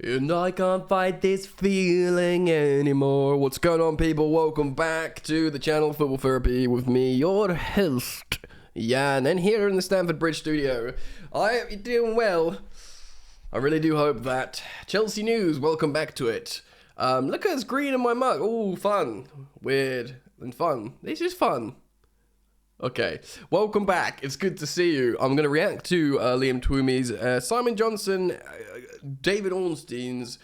And I can't fight this feeling anymore. What's going on, people? Welcome back to the channel Football Therapy with me, your host, Jan, and here in the Stamford Bridge studio. You're doing well. I really do hope that. Chelsea news, welcome back to it. Look at this green in my mug. Oh, fun. Weird and fun. This is fun. Okay, welcome back. It's good to see you. I'm going to react to Liam Twomey's, Simon Johnson, David Ornstein's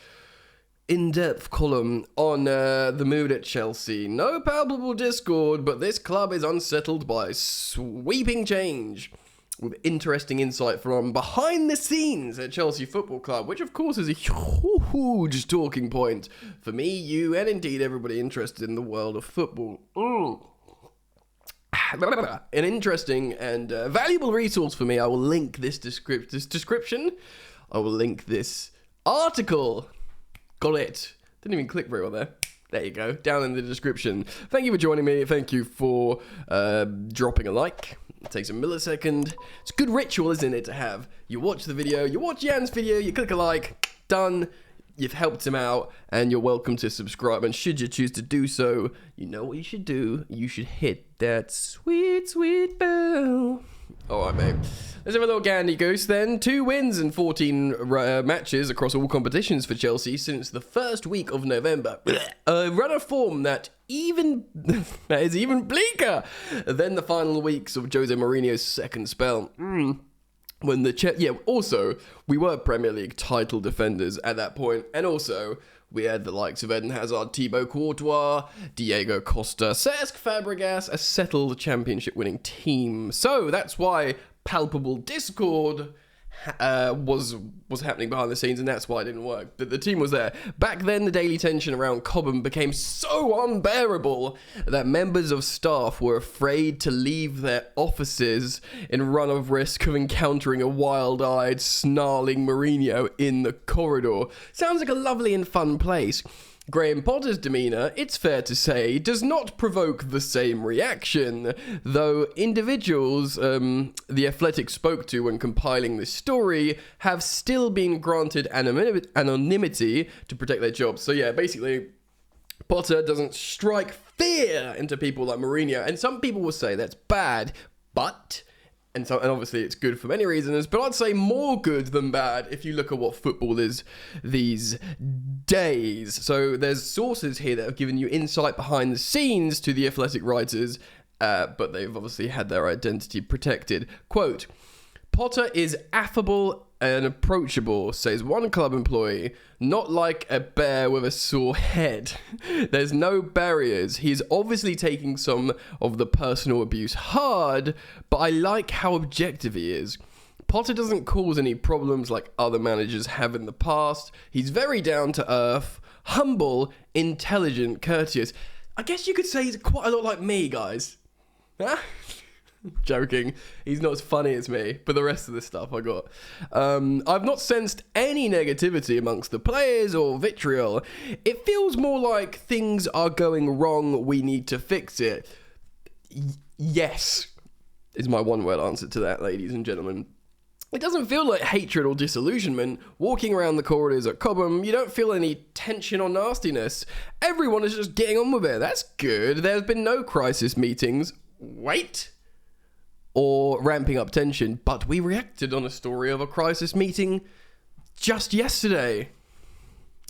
in-depth column on the mood at Chelsea. No palpable discord, but this club is unsettled by sweeping change. With interesting insight from behind the scenes at Chelsea Football Club, which of course is a huge talking point for me, you, and indeed everybody interested in the world of football. An interesting and valuable resource for me. I will link this description. I will link this article. Got it. Didn't even click very well there. There you go. Down in the description. Thank you for joining me. Thank you for dropping a like. It takes a millisecond. It's a good ritual, isn't it, to have? You watch the video, you watch Jan's video, you click a like, done. You've helped him out, and you're welcome to subscribe. And should you choose to do so, you know what you should do. You should hit that sweet, sweet bell. All right, mate. Let's have a little gandy goose then. 2 wins and 14 matches across all competitions for Chelsea since the first week of November. A run of form that is even bleaker than the final weeks of Jose Mourinho's second spell. When also, we were Premier League title defenders at that point, and also, we had the likes of Eden Hazard, Thibaut Courtois, Diego Costa, Cesc Fabregas, a settled championship-winning team. So, that's why palpable discord was happening behind the scenes, and that's why it didn't work. The team was there. Back then, the daily tension around Cobham became so unbearable that members of staff were afraid to leave their offices in run of risk of encountering a wild-eyed, snarling Mourinho in the corridor. Sounds like a lovely and fun place. Graham Potter's demeanour, it's fair to say, does not provoke the same reaction, though individuals The Athletic spoke to when compiling this story have still been granted anonymity to protect their jobs. So yeah, basically, Potter doesn't strike fear into people like Mourinho, and some people will say that's bad, but... And obviously it's good for many reasons, but I'd say more good than bad if you look at what football is these days. So there's sources here that have given you insight behind the scenes to the Athletic writers, but they've obviously had their identity protected. Quote, Potter is affable and approachable, says one club employee, not like a bear with a sore head. There's no barriers. He's obviously taking some of the personal abuse hard, but I like how objective he is. Potter doesn't cause any problems like other managers have in the past. He's very down to earth, humble, intelligent, courteous. I guess you could say he's quite a lot like me, guys. Huh? Joking. He's not as funny as me, but the rest of the stuff I got. I've not sensed any negativity amongst the players or vitriol. It feels more like things are going wrong, we need to fix it. Yes, is my one-word answer to that, ladies and gentlemen. It doesn't feel like hatred or disillusionment. Walking around the corridors at Cobham, you don't feel any tension or nastiness. Everyone is just getting on with it. That's good. There's been no crisis meetings. Wait. Or ramping up tension, but we reacted on a story of a crisis meeting just yesterday.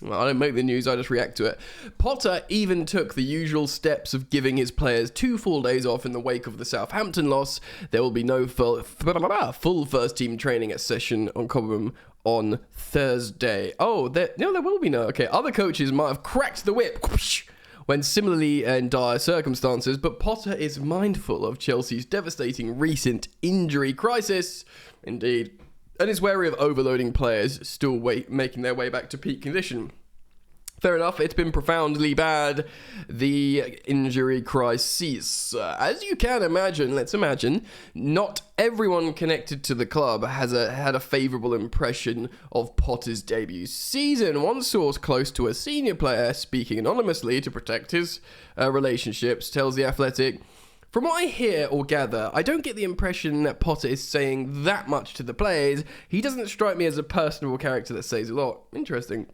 Well, I don't make the news, I just react to it. Potter even took the usual steps of giving his players 2 full days off in the wake of the Southampton loss. There will be no full first team training session on Cobham on Thursday. Oh, there will be no. Okay, other coaches might have cracked the whip when similarly in dire circumstances, but Potter is mindful of Chelsea's devastating recent injury crisis, indeed, and is wary of overloading players still making their way back to peak condition. Fair enough, it's been profoundly bad, the injury crisis. As you can imagine, let's imagine, not everyone connected to the club has had a favourable impression of Potter's debut season. One source close to a senior player, speaking anonymously to protect his relationships, tells The Athletic, From what I hear or gather, I don't get the impression that Potter is saying that much to the players. He doesn't strike me as a personable character that says a lot. Interesting.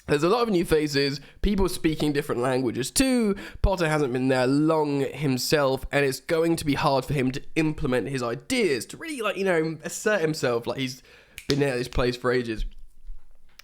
There's a lot of new faces, people speaking different languages too. Potter hasn't been there long himself, and it's going to be hard for him to implement his ideas, to really, like, you know, assert himself like he's been at this place for ages.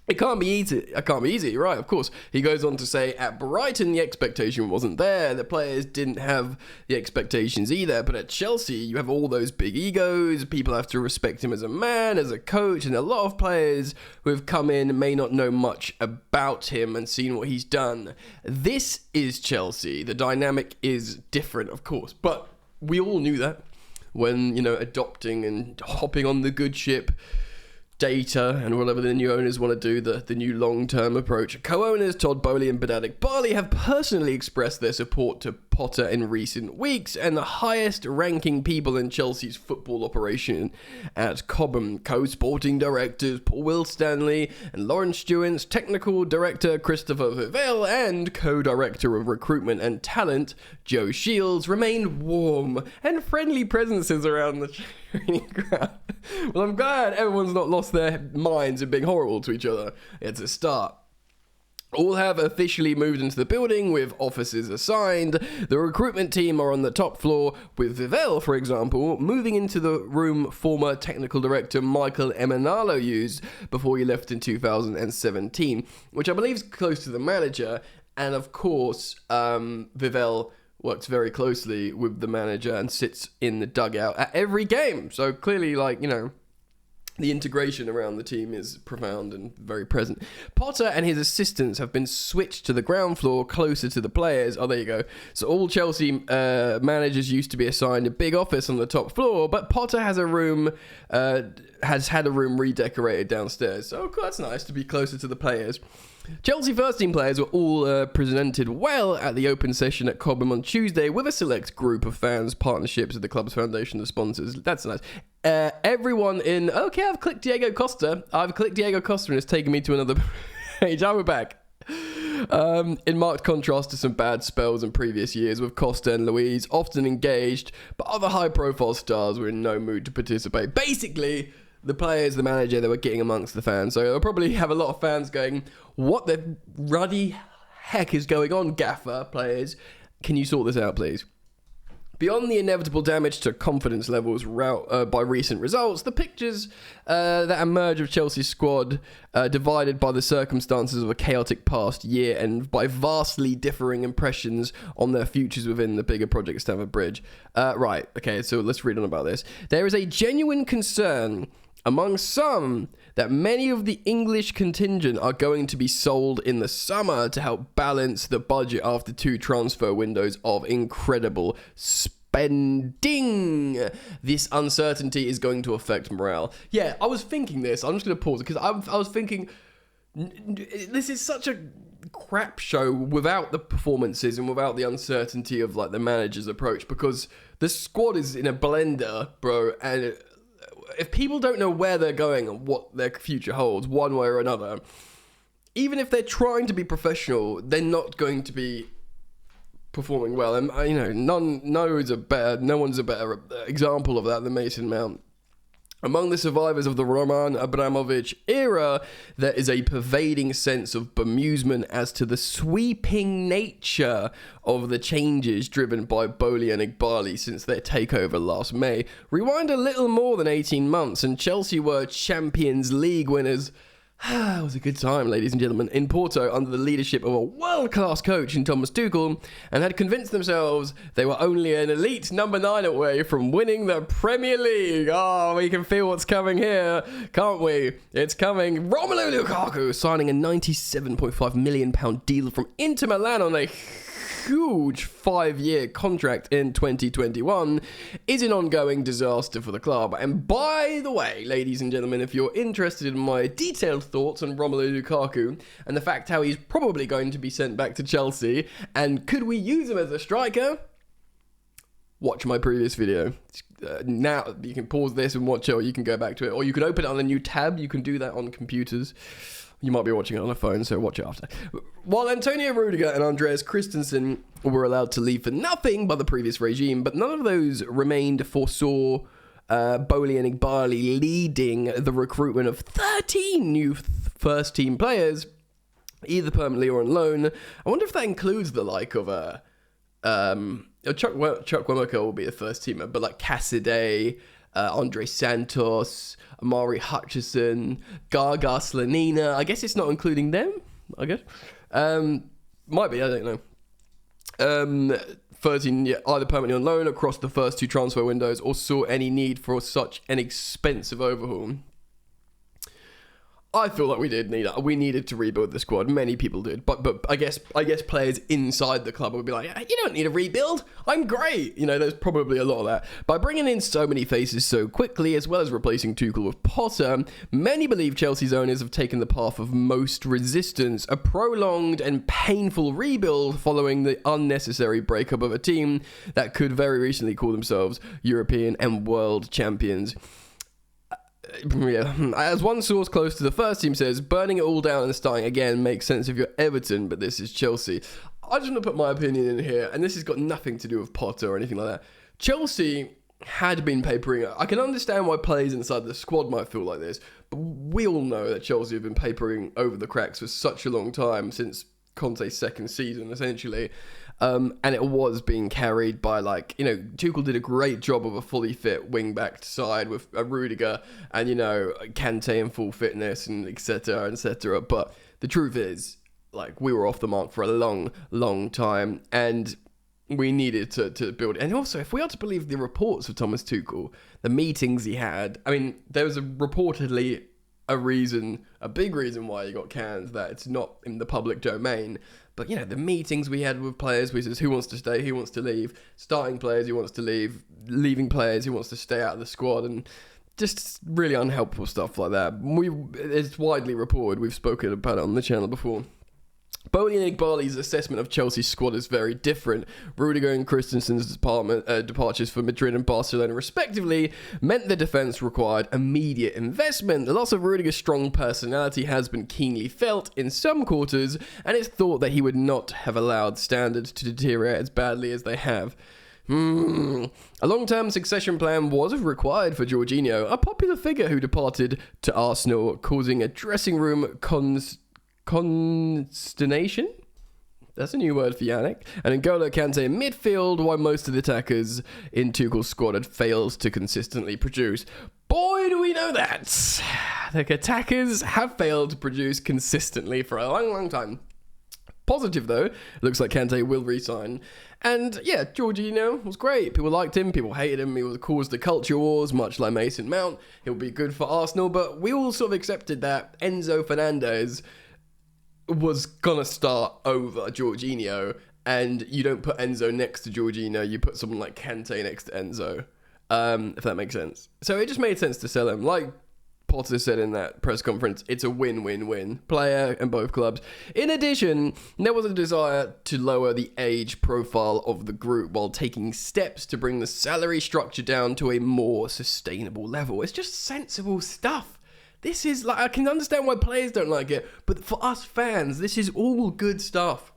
It can't be easy, right? Of course. He goes on to say, at Brighton, the expectation wasn't there. The players didn't have the expectations either. But at Chelsea, you have all those big egos. People have to respect him as a man, as a coach. And a lot of players who have come in may not know much about him and seen what he's done. This is Chelsea. The dynamic is different, of course. But we all knew that when, you know, adopting and hopping on the good ship data and whatever the new owners want to do, the new long-term approach. Co-owners Todd Boehly and Bedadik Barley have personally expressed their support to Potter in recent weeks, and the highest-ranking people in Chelsea's football operation at Cobham, co-sporting directors Paul Will-Stanley and Lawrence Stewart, technical director Christopher Vivell, and co-director of recruitment and talent Joe Shields remained warm and friendly presences around the training ground. Well, I'm glad everyone's not lost their minds and being horrible to each other. It's a start. All have officially moved into the building with offices assigned. The recruitment team are on the top floor, with Vivell, for example, moving into the room former technical director Michael Emenalo used before he left in 2017, which I believe is close to the manager. And of course, Vivell works very closely with the manager and sits in the dugout at every game. So clearly, like, you know, the integration around the team is profound and very present. Potter and his assistants have been switched to the ground floor closer to the players. Oh, there you go. So all Chelsea managers used to be assigned a big office on the top floor, but Potter has had a room redecorated downstairs. So that's nice to be closer to the players. Chelsea first team players were all presented well at the open session at Cobham on Tuesday with a select group of fans, partnerships with the club's foundation of sponsors. That's nice. Everyone in... Okay, I've clicked Diego Costa and it's taken me to another page. We're back. In marked contrast to some bad spells in previous years, with Costa and Luiz often engaged, but other high-profile stars were in no mood to participate. Basically, the players, the manager, they were getting amongst the fans. So they'll probably have a lot of fans going, what the ruddy heck is going on, gaffer, players? Can you sort this out, please? Beyond the inevitable damage to confidence levels by recent results, the pictures that emerge of Chelsea's squad divided by the circumstances of a chaotic past year and by vastly differing impressions on their futures within the bigger project at Stamford Bridge. Right, okay, so let's read on about this. There is a genuine concern among some that many of the English contingent are going to be sold in the summer to help balance the budget after 2 transfer windows of incredible spending. This uncertainty is going to affect morale. Yeah, I was thinking this. I'm just going to pause because I was thinking this is such a crap show without the performances and without the uncertainty of like the manager's approach, because the squad is in a blender, bro, and if people don't know where they're going and what their future holds, one way or another, even if they're trying to be professional, they're not going to be performing well. And you know, no one's a better example of that than Mason Mount. Among the survivors of the Roman Abramovich era, there is a pervading sense of bemusement as to the sweeping nature of the changes driven by Boehly and Igbali since their takeover last May. Rewind a little more than 18 months and Chelsea were Champions League winners. It was a good time, ladies and gentlemen, in Porto under the leadership of a world-class coach in Thomas Tuchel, and had convinced themselves they were only an elite number 9 away from winning the Premier League. Oh, we can feel what's coming here, can't we? It's coming. Romelu Lukaku signing a £97.5 million deal from Inter Milan on a huge 5-year contract in 2021 is an ongoing disaster for the club. And by the way, ladies and gentlemen, if you're interested in my detailed thoughts on Romelu Lukaku and the fact how he's probably going to be sent back to Chelsea and could we use him as a striker, watch my previous video. Now you can pause this and watch it, or you can go back to it, or you can open it on a new tab. You can do that on computers. You might be watching it on a phone, so watch it after. While Antonio Rudiger and Andreas Christensen were allowed to leave for nothing by the previous regime, but none of those remained, foresaw Boehly and Igbali leading the recruitment of 13 new first-team players. either permanently or on loan. I wonder if that includes the like of Chuck Wemmerkel will be the first teamer, but like Cassidy, Andre Santos, Amari Hutchison, Gaga Slanina. I guess it's not including them, I guess. Might be, I don't know. 13, yeah, either permanently on loan across the first 2 transfer windows or saw any need for such an expensive overhaul. I feel like we needed to rebuild the squad. Many people did, but I guess players inside the club would be like, you don't need a rebuild. I'm great. There's probably a lot of that. By bringing in so many faces so quickly, as well as replacing Tuchel with Potter, many believe Chelsea's owners have taken the path of most resistance, a prolonged and painful rebuild following the unnecessary breakup of a team that could very recently call themselves European and world champions. Yeah. As one source close to the first team says, burning it all down and starting again makes sense if you're Everton, but this is Chelsea. I just want to put my opinion in here, and this has got nothing to do with Potter or anything like that. Chelsea had been papering. I can understand why players inside the squad might feel like this, but we all know that Chelsea have been papering over the cracks for such a long time, since Conte's second season, essentially. And it was being carried by, Tuchel did a great job of a fully fit wing-back side with Rudiger and, Kante in full fitness and et cetera. But the truth is, we were off the mark for a long, long time, and we needed to build. And also, if we are to believe the reports of Thomas Tuchel, the meetings he had, there was reportedly a big reason why he got canned, that it's not in the public domain. But, the meetings we had with players, we says who wants to stay, who wants to leave, starting players who wants to leave, leaving players who wants to stay out of the squad, and just really unhelpful stuff like that. It's widely reported. We've spoken about it on the channel before. Bowley and Igbali's assessment of Chelsea's squad is very different. Rudiger and Christensen's departures for Madrid and Barcelona respectively meant the defence required immediate investment. The loss of Rudiger's strong personality has been keenly felt in some quarters, and it's thought that he would not have allowed standards to deteriorate as badly as they have. A long-term succession plan was required for Jorginho, a popular figure who departed to Arsenal, causing a dressing room consternation? That's a new word for Yannick. And N'Golo Kante in midfield, while most of the attackers in Tuchel's squad had failed to consistently produce. Boy, do we know that! The attackers have failed to produce consistently for a long, long time. Positive, though, it looks like Kante will resign. And, yeah, Jorginho was great. People liked him, people hated him. He caused the culture wars, much like Mason Mount. He'll be good for Arsenal, but we all sort of accepted that Enzo Fernandez was gonna start over Jorginho, and you don't put Enzo next to Jorginho, you put someone like Kante next to Enzo, if that makes sense. So it just made sense to sell him. Like Potter said in that press conference, it's a win-win-win, player and both clubs. In addition, there was a desire to lower the age profile of the group while taking steps to bring the salary structure down to a more sustainable level. It's just sensible stuff. This is, I can understand why players don't like it, but for us fans, this is all good stuff.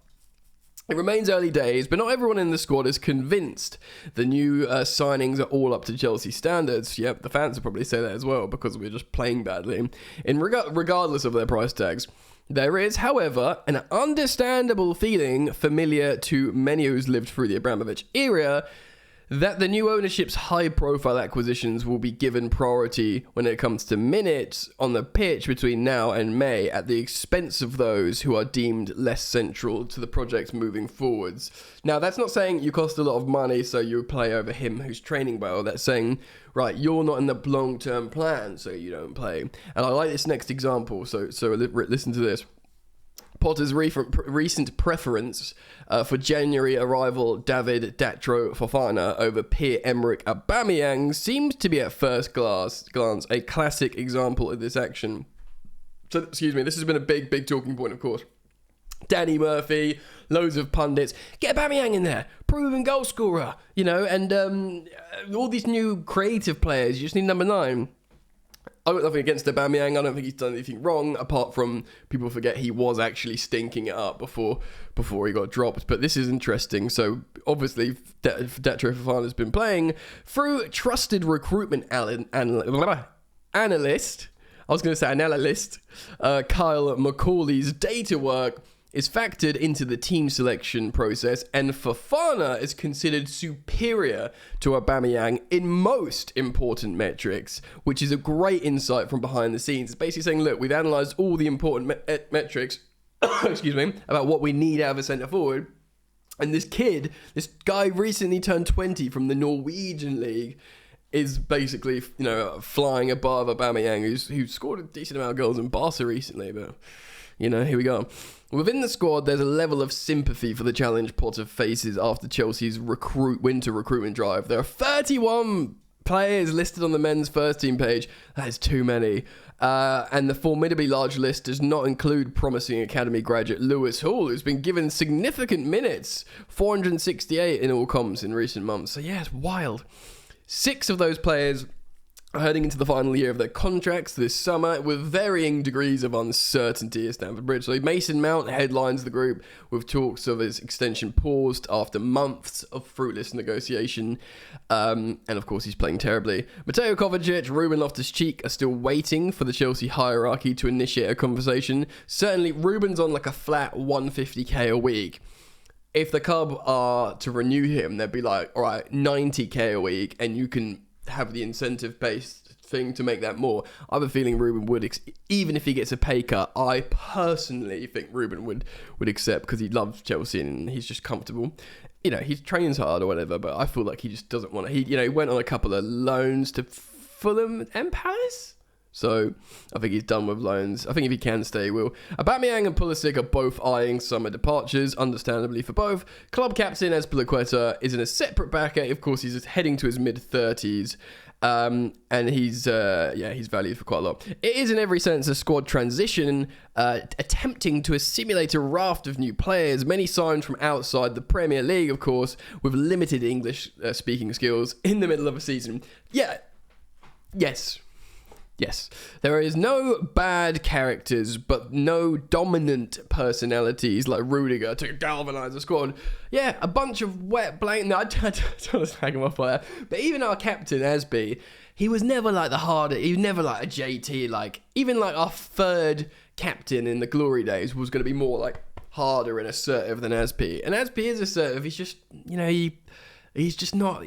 It remains early days, but not everyone in the squad is convinced the new signings are all up to Chelsea standards. Yep, the fans will probably say that as well, because we're just playing badly. Regardless of their price tags. There is, however, an understandable feeling familiar to many who's lived through the Abramovich era, that the new ownership's high-profile acquisitions will be given priority when it comes to minutes on the pitch between now and May, at the expense of those who are deemed less central to the project moving forwards. Now, that's not saying you cost a lot of money, so you play over him who's training well. That's saying, right, you're not in the long-term plan, so you don't play. And I like this next example, so listen to this. Potter's recent preference for January arrival David Datro Fofana over Pierre-Emerick Aubameyang seems to be at first glance a classic example of this action. So, this has been a big talking point, of course. Danny Murphy, loads of pundits, get Aubameyang in there, proven goal scorer, and all these new creative players, you just need number 9. I've got nothing against Aubameyang. I don't think he's done anything wrong, apart from people forget he was actually stinking it up before he got dropped. But this is interesting. So, obviously, Datro Fofana has been playing through trusted recruitment analyst. was going to say analyst, Kyle McCauley's data work is factored into the team selection process, and Fofana is considered superior to Aubameyang in most important metrics, which is a great insight from behind the scenes. It's basically saying, look, we've analysed all the important metrics, excuse me, about what we need out of a centre forward, and this guy recently turned 20 from the Norwegian league, is basically, flying above Aubameyang, who scored a decent amount of goals in Barca recently, but, here we go. Within the squad, there's a level of sympathy for the challenge Potter faces after Chelsea's winter recruitment drive. There are 31 players listed on the men's first team page. That is too many. And the formidably large list does not include promising academy graduate Lewis Hall, who's been given significant minutes, 468 in all comps in recent months. So yeah, it's wild. 6 of those players are heading into the final year of their contracts this summer with varying degrees of uncertainty at Stamford Bridge. So Mason Mount headlines the group with talks of his extension paused after months of fruitless negotiation. And of course, he's playing terribly. Mateo Kovacic, Ruben Loftus-Cheek are still waiting for the Chelsea hierarchy to initiate a conversation. Certainly, Ruben's on like a flat 150k a week. If the club are to renew him, they'd be like, all right, 90k a week, and you can have the incentive-based thing to make that more. I have a feeling Ruben would, even if he gets a pay cut, I personally think Ruben would accept, because he loves Chelsea and he's just comfortable. He trains hard or whatever, but I feel like he just doesn't want to. He went on a couple of loans to Fulham and Palace. So I think he's done with loans. I think if he can stay, he will. Aubameyang and Pulisic are both eyeing summer departures, understandably for both. Club captain Azpilicueta is in a separate bracket. Of course, he's heading to his mid-30s. And he's valued for quite a lot. It is in every sense a squad transition, attempting to assimilate a raft of new players, many signed from outside the Premier League, of course, with limited English speaking skills in the middle of a season. Yes, there is no bad characters, but no dominant personalities like Rudiger to galvanise the squad. Yeah, a bunch of wet blank. No, I don't want to slag him off like that. But even our captain, Asby, he was never like the harder. He was never like a JT. Like even like our third captain in the glory days was going to be more like harder and assertive than Asby. And Asby is assertive. He's just he's just not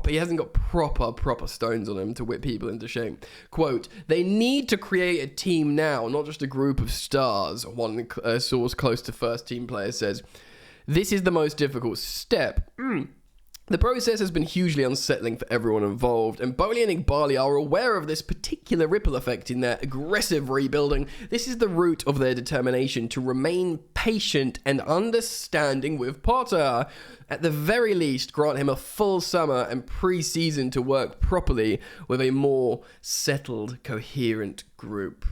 he hasn't got proper stones on him to whip people into shape. Quote, they need to create a team now, not just a group of stars, one source close to first team players says. This is the most difficult step. The process has been hugely unsettling for everyone involved, and Bowley and Igbali are aware of this particular ripple effect in their aggressive rebuilding. This is the root of their determination to remain patient and understanding with Potter. At the very least, grant him a full summer and pre-season to work properly with a more settled, coherent group.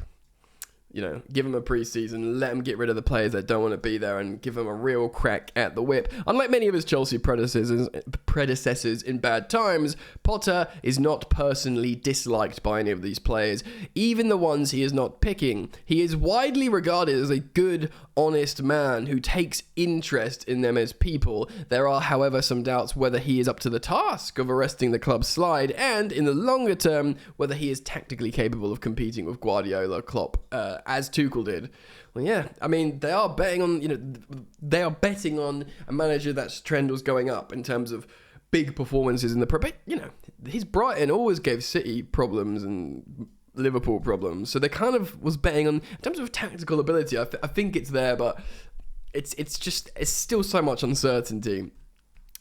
Give him a pre-season, let him get rid of the players that don't want to be there, and give him a real crack at the whip. Unlike many of his Chelsea predecessors in bad times, Potter is not personally disliked by any of these players, even the ones he is not picking. He is widely regarded as a good, honest man who takes interest in them as people. There are, however, some doubts whether he is up to the task of arresting the club's slide, and in the longer term, whether he is tactically capable of competing with Guardiola, Klopp, as Tuchel did. Well, yeah, I mean, they are betting on a manager that's trend was going up in terms of big performances in the Premier. His Brighton always gave City problems and Liverpool problems, so they kind of was betting on, in terms of tactical ability, I think it's there, but it's still so much uncertainty.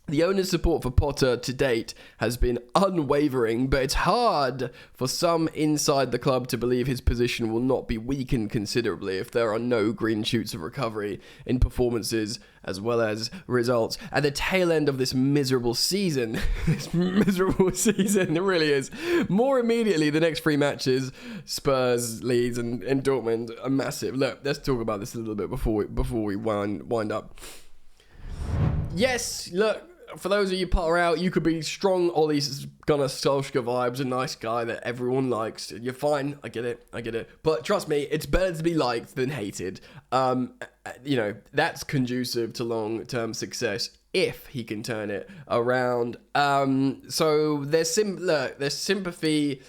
The owner's support for Potter to date has been unwavering, but it's hard for some inside the club to believe his position will not be weakened considerably if there are no green shoots of recovery in performances as well as results. At the tail end of this miserable season, it really is. More immediately, the next 3 matches, Spurs, Leeds and Dortmund, are massive. Look, let's talk about this a little bit before we wind up. Yes, look, for those of you Potter out, you could be strong Ole Gunnar Solskjaer vibes, a nice guy that everyone likes. You're fine. I get it. But trust me, it's better to be liked than hated. That's conducive to long-term success if he can turn it around. So there's sympathy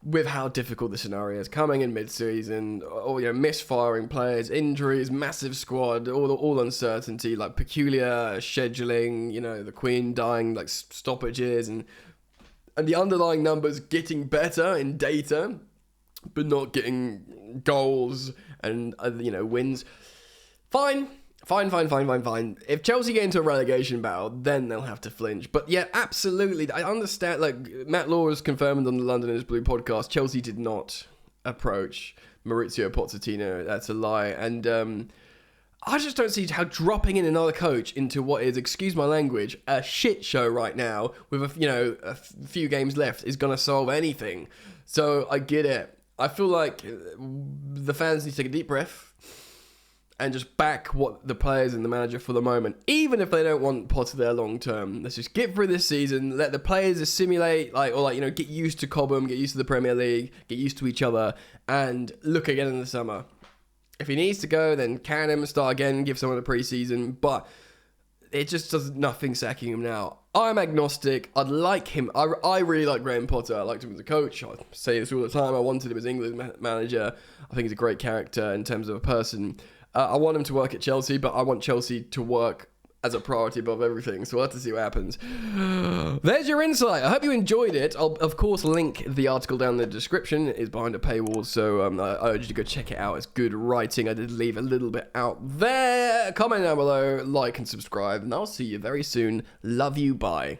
with how difficult the scenario is coming in mid-season, or misfiring players, injuries, massive squad, all uncertainty, like peculiar scheduling, the Queen dying, like stoppages, and the underlying numbers getting better in data, but not getting goals and wins. Fine. If Chelsea get into a relegation battle, then they'll have to flinch. But yeah, absolutely. I understand, like, Matt Law has confirmed on the London is Blue podcast, Chelsea did not approach Maurizio Pochettino. That's a lie. And I just don't see how dropping in another coach into what is, excuse my language, a shit show right now with a few games left is going to solve anything. So I get it. I feel like the fans need to take a deep breath and just back what the players and the manager for the moment, even if they don't want Potter there long term. Let's just get through this season, let the players assimilate, get used to Cobham, get used to the Premier League, get used to each other, and look again in the summer. If he needs to go, then can him, start again, give someone a pre-season, but it just does nothing sacking him now. I'm agnostic. I'd like him. I really like Graham Potter. I liked him as a coach. I say this all the time. I wanted him as England manager. I think he's a great character in terms of a person. I want him to work at Chelsea, but I want Chelsea to work as a priority above everything. So we'll have to see what happens. There's your insight. I hope you enjoyed it. I'll, of course, link the article down in the description. It is behind a paywall, so I urge you to go check it out. It's good writing. I did leave a little bit out there. Comment down below, like and subscribe, and I'll see you very soon. Love you. Bye.